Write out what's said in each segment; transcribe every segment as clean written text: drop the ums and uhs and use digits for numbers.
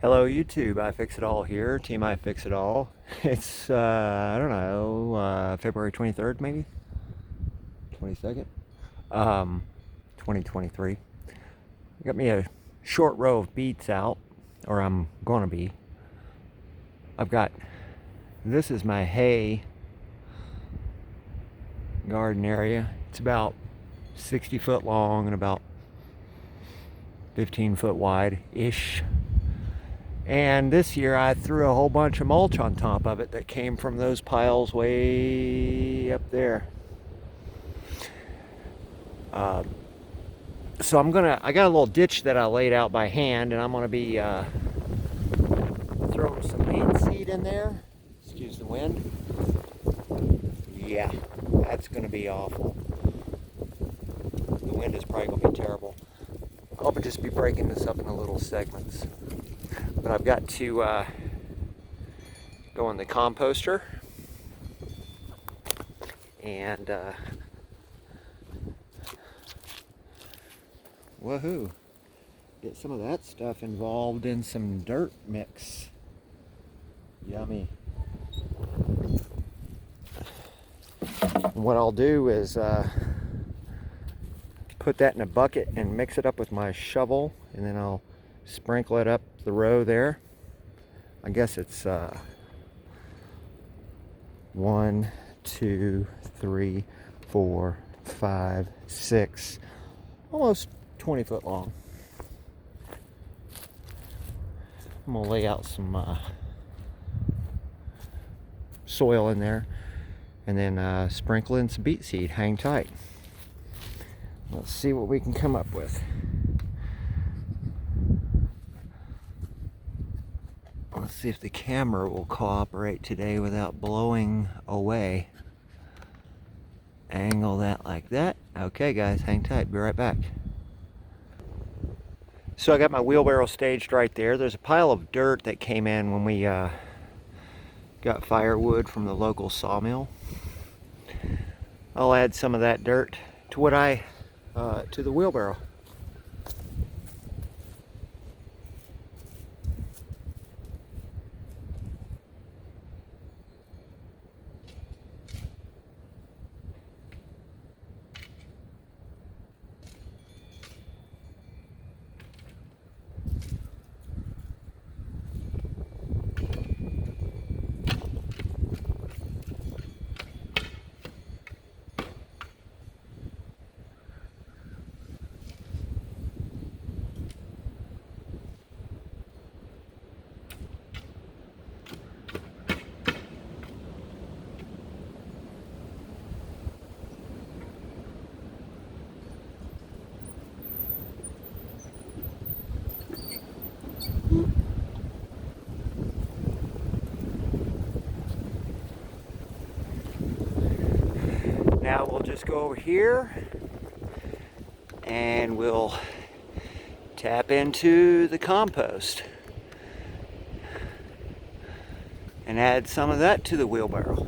Hello YouTube, I Fix It All here, Team I Fix It All. It's, I don't know, February 23rd maybe? 22nd? Um, 2023. I got me a short row of beets out, or I'm gonna be. I've got, this is my hay garden area. It's about 60 foot long and about 15 foot wide-ish. And this year I threw a whole bunch of mulch on top of it that came from those piles way up there. So I got a little ditch that I laid out by hand, and I'm gonna be throwing some beet seed in there. Excuse the wind. Yeah, that's gonna be awful. The wind is probably gonna be terrible. I'll just be breaking this up into little segments. But I've got to go in the composter and woohoo, get some of that stuff involved in some dirt mix. Yummy. And what I'll do is put that in a bucket and mix it up with my shovel, and then I'll sprinkle it up the row there. I guess it's 1, 2, 3, 4, 5, 6, almost 20 foot long. I'm gonna lay out some soil in there and then sprinkle in some beet seed. Hang tight. Let's see what we can come up with. Let's see if the camera will cooperate today without blowing away. Angle that like that. Okay guys, hang tight, be right back. So I got my wheelbarrow staged right there. There's a pile of dirt that came in when we got firewood from the local sawmill. I'll add some of that dirt to to the wheelbarrow. Now we'll just go over here and we'll tap into the compost and add some of that to the wheelbarrow.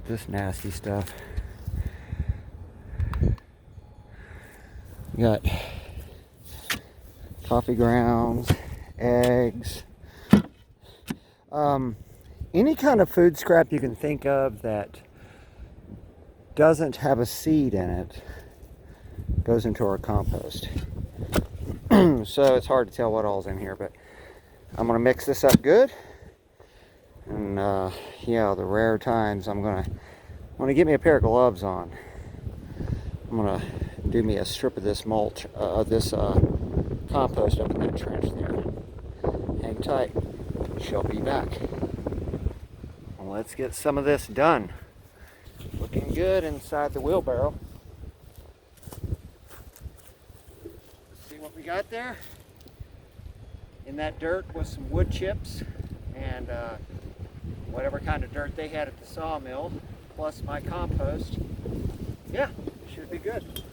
this nasty stuff. You got coffee grounds, eggs, any kind of food scrap you can think of that doesn't have a seed in it goes into our compost. So it's hard to tell what all's in here, but I'm gonna mix this up good. And yeah, the rare times I'm gonna get me a pair of gloves on. I'm gonna do me a strip of this mulch, compost up in that trench there. Hang tight. She'll be back. Well, let's get some of this done. Looking good inside the wheelbarrow. See what we got there? In that dirt was some wood chips and whatever kind of dirt they had at the sawmill, plus my compost. Yeah, should be good.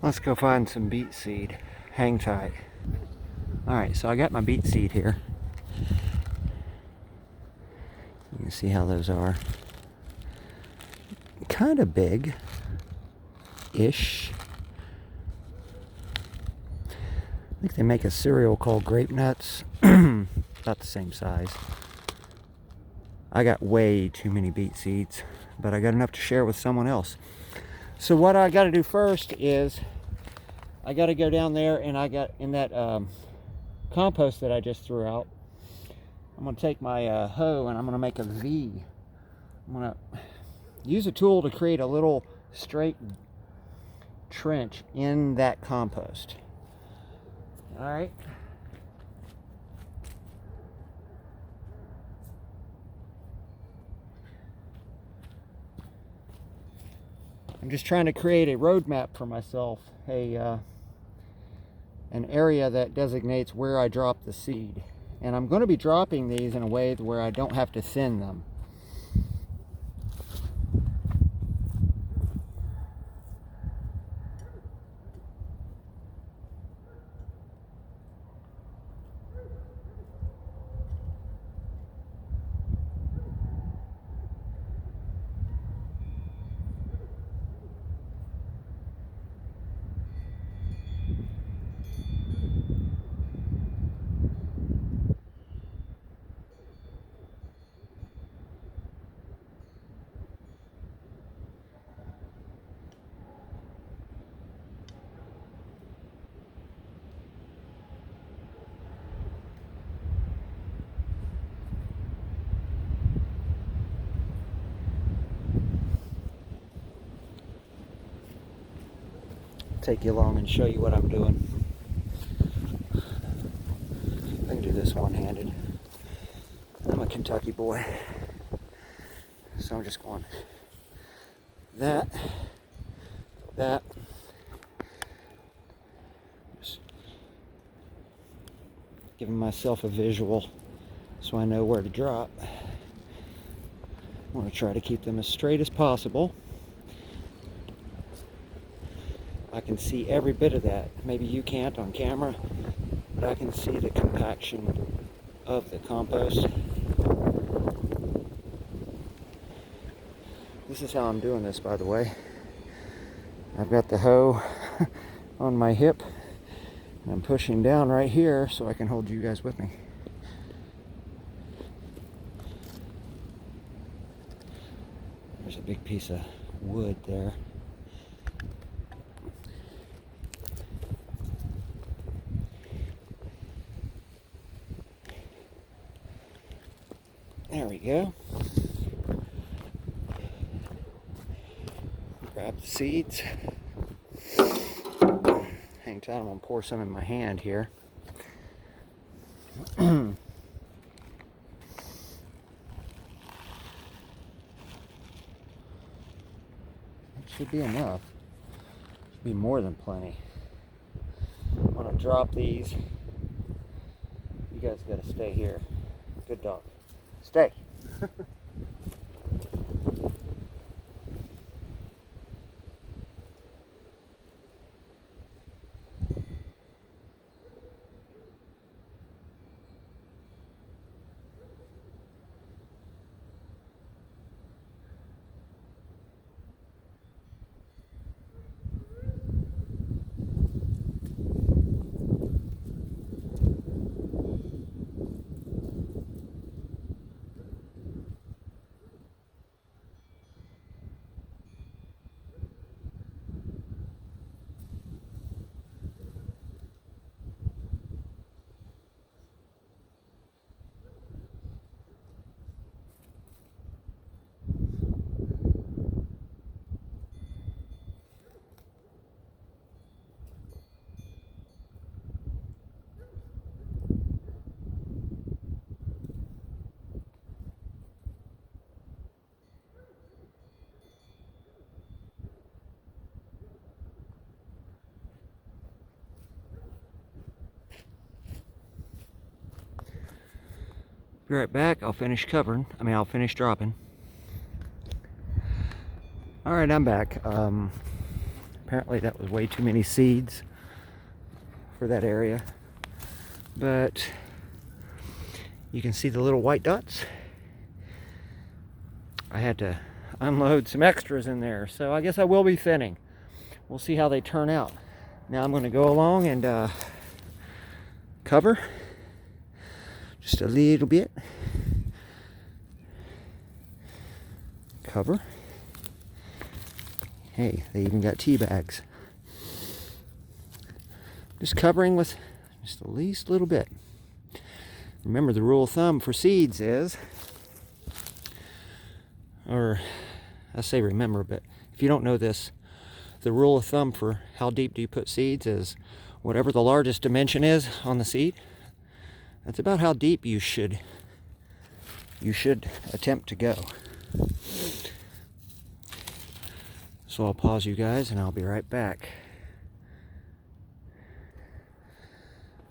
Let's go find some beet seed. Hang tight. Alright, so I got my beet seed here. You can see how those are. Kind of big-ish. I think they make a cereal called grape nuts. About the same size. I got way too many beet seeds, but I got enough to share with someone else. So what I got to do first is I got to go down there, and I got in that compost that I just threw out. I'm going to take my hoe and I'm going to make a V. I'm going to use a tool to create a little straight trench in that compost. All right. I'm just trying to create a roadmap for myself, an area that designates where I drop the seed. And I'm going to be dropping these in a way where I don't have to thin them. take you along and show you what I'm doing. I can do this one-handed. I'm a Kentucky boy, so I'm just going that, just giving myself a visual so I know where to drop. I want to try to keep them as straight as possible. I can see every bit of that. Maybe you can't on camera, but I can see the compaction of the compost. This is how I'm doing this, by the way. I've got the hoe on my hip, and I'm pushing down right here so I can hold you guys with me. There's a big piece of wood there. There we go. Grab the seeds. Hang tight, I'm going to pour some in my hand here. That should be enough. Should be more than plenty. I'm going to drop these. You guys got to stay here. Good dog. Stay. Be right back. I'll finish covering. I'll finish dropping. Alright, I'm back. Apparently that was way too many seeds for that area. But you can see the little white dots. I had to unload some extras in there, so I guess I will be thinning. We'll see how they turn out. Now I'm going to go along and cover just a little bit. Cover. Hey, they even got tea bags. Just covering with just the least little bit. Remember, the rule of thumb for seeds is, or I say remember, but if you don't know this, the rule of thumb for how deep do you put seeds is whatever the largest dimension is on the seed, that's about how deep you should attempt to go. So I'll pause you guys and I'll be right back.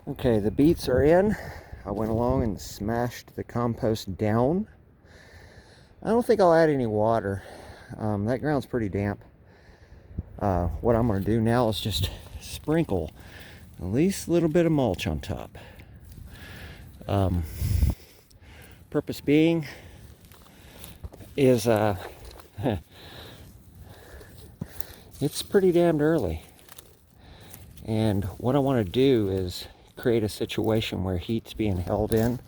Okay, the beets are in. I went along and smashed the compost down. I don't think I'll add any water. That ground's pretty damp. What I'm going to do now is just sprinkle at least a little bit of mulch on top. Purpose being is it's pretty damned early, and what I want to do is create a situation where heat's being held in,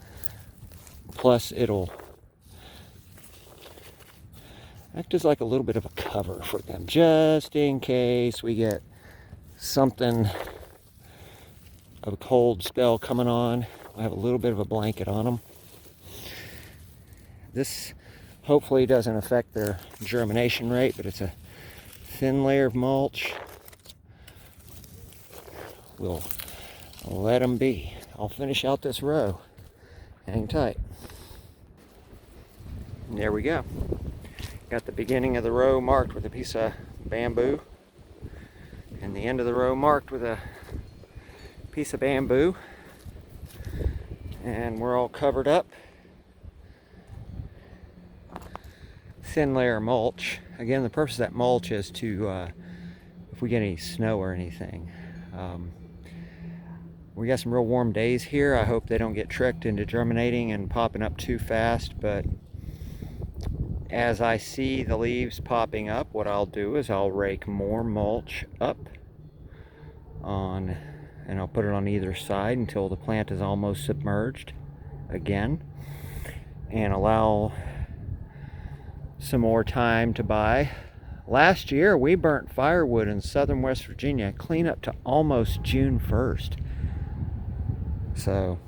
plus it'll act as like a little bit of a cover for them, just in case we get something of a cold spell coming on. I have a little bit of a blanket on them. This hopefully doesn't affect their germination rate, but it's a thin layer of mulch we'll let them be. I'll finish out this row. Hang tight. And there we go. Got the beginning of the row marked with a piece of bamboo, and the end of the row marked with a piece of bamboo. And we're all covered up. Thin layer mulch. Again, the purpose of that mulch is to, if we get any snow or anything. We got some real warm days here. I hope they don't get tricked into germinating and popping up too fast, but as I see the leaves popping up, what I'll do is I'll rake more mulch up on, and I'll put it on either side until the plant is almost submerged again, and allow some more time to buy. Last year we burnt firewood in southern West Virginia clean up to almost June 1st. So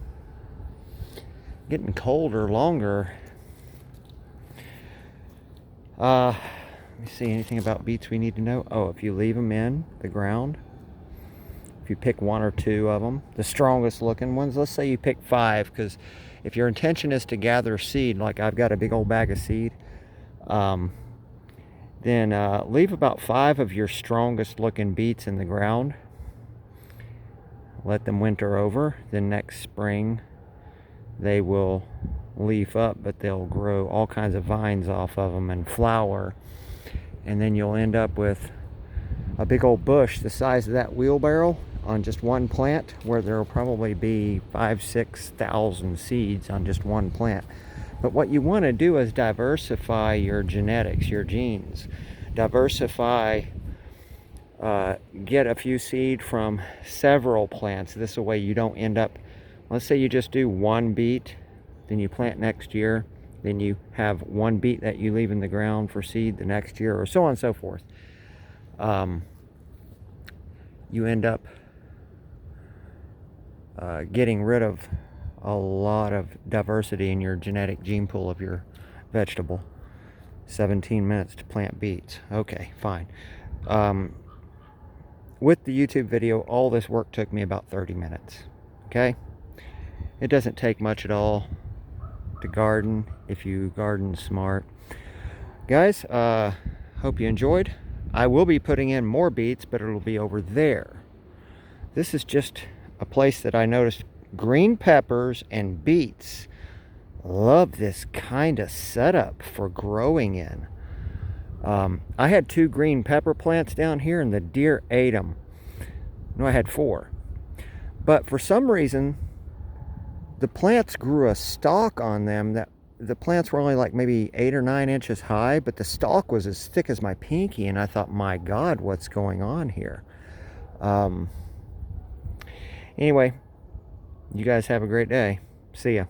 getting colder longer. Let me see, anything about beets we need to know? Oh, if you leave them in the ground, if you pick one or two of them, the strongest looking ones, let's say you pick 5, because if your intention is to gather seed, like I've got a big old bag of seed, then leave about 5 of your strongest looking beets in the ground. Let them winter over. Then next spring they will leaf up, but they'll grow all kinds of vines off of them and flower, and then you'll end up with a big old bush the size of that wheelbarrow on just one plant, where there will probably be 5,000-6,000 seeds on just one plant. But what you want to do is diversify your genetics, your genes. Diversify, get a few seed from several plants. This way you don't end up, let's say you just do one beet, then you plant next year, then you have one beet that you leave in the ground for seed the next year, or so on and so forth. You end up getting rid of a lot of diversity in your genetic gene pool of your vegetable. 17 minutes to plant beets. Okay, fine. With the YouTube video, all this work took me about 30 minutes. Okay? It doesn't take much at all to garden if you garden smart. Guys, hope you enjoyed. I will be putting in more beets, but it'll be over there. This is just a place that I noticed green peppers and beets. Love this kind of setup for growing in. I had 2 green pepper plants down here and the deer ate them. No, I had 4. But for some reason, the plants grew a stalk on them that the plants were only like maybe 8 or 9 inches high, but the stalk was as thick as my pinky, and I thought, my God, what's going on here? Anyway, you guys have a great day. See ya.